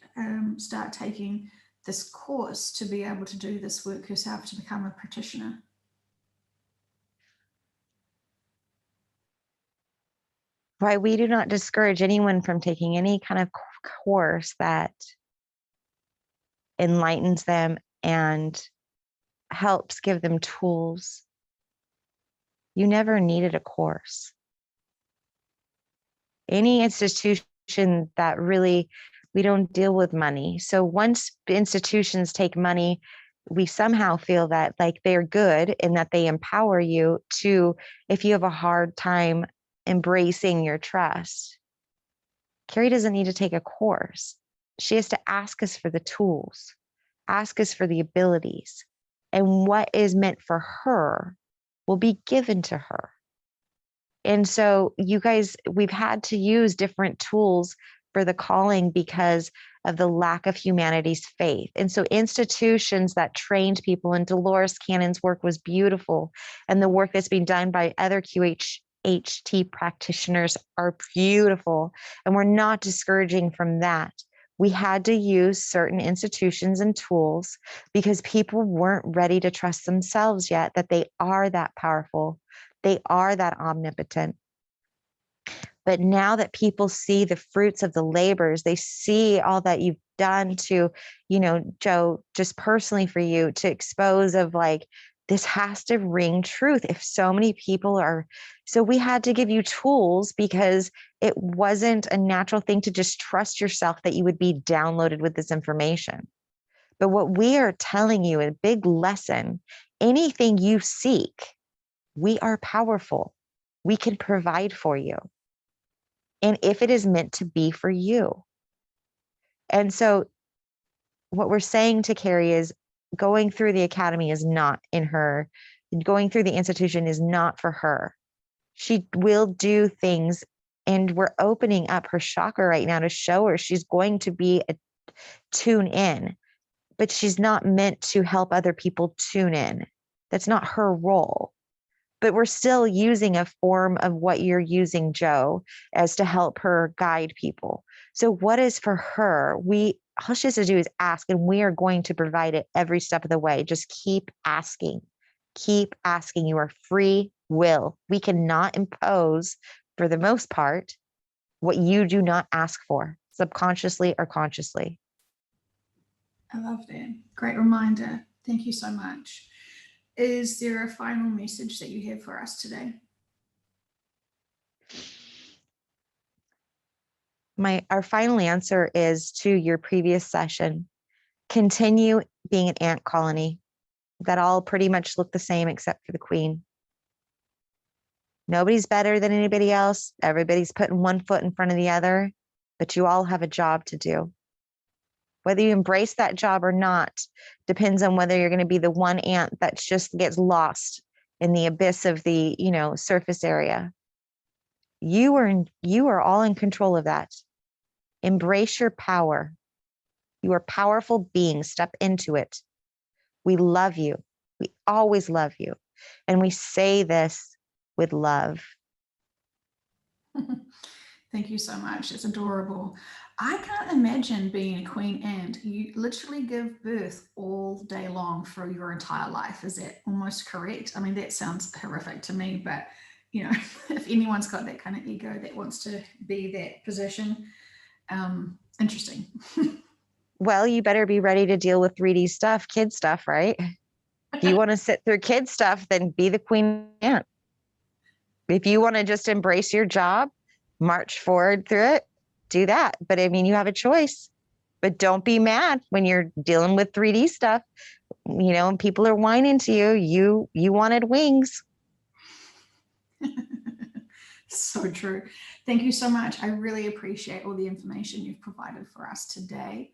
start taking this course to be able to do this work herself, to become a practitioner. Why we do not discourage anyone from taking any kind of course that enlightens them and helps give them tools. You never needed a course. Any institution that really, we don't deal with money. So once institutions take money, we somehow feel that like they're good and that they empower you to, if you have a hard time embracing your trust. Carrie doesn't need to take a course. She has to ask us for the tools, ask us for the abilities, and what is meant for her will be given to her. And so you guys, we've had to use different tools for the calling because of the lack of humanity's faith. And so institutions that trained people, and Dolores Cannon's work was beautiful, and the work that's being done by other QHT practitioners are beautiful. And we're not discouraging from that. We had to use certain institutions and tools because people weren't ready to trust themselves yet, that they are that powerful. They are that omnipotent. But now that people see the fruits of the labors, they see all that you've done to, you know, Joe, just personally for you to expose of like, this has to ring truth. If so many people are, so we had to give you tools because it wasn't a natural thing to just trust yourself that you would be downloaded with this information. But what we are telling you, a big lesson, anything you seek, we are powerful. We can provide for you. And if it is meant to be for you, And so what we're saying to Carrie is going through the academy is not in her. Going through the institution is not for her. She will do things, and we're opening up her chakra right now to show her she's going to be a tune in, but she's not meant to help other people tune in. That's not her role. But we're still using a form of what you're using, Joe, as to help her guide people. So what is for her? All she has to do is ask, and we are going to provide it every step of the way. Just keep asking. Keep asking. You are free will. We cannot impose, for the most part, what you do not ask for, subconsciously or consciously. I love that. Great reminder. Thank you so much. Is there a final message that you have for us today? Our final answer is to your previous session. Continue being an ant colony that all pretty much look the same except for the queen. Nobody's better than anybody else. Everybody's putting one foot in front of the other, but you all have a job to do. Whether you embrace that job or not depends on whether you're going to be the one ant that just gets lost in the abyss of the, surface area. You are all in control of that. Embrace your power. You are powerful beings. Step into it. We love you. We always love you. And we say this with love. Thank you so much. It's adorable. I can't imagine being a queen ant. You literally give birth all day long for your entire life. Is that almost correct? I mean, that sounds horrific to me, but if anyone's got that kind of ego that wants to be that position, interesting. Well, you better be ready to deal with 3D stuff, kid stuff, right? If you want to sit through kid stuff, then be the queen ant. If you want to just embrace your job, march forward through it, do that. But I mean, you have a choice. But don't be mad when you're dealing with 3D stuff, and people are whining to you. You wanted wings. So true. Thank you so much. I really appreciate all the information you've provided for us today.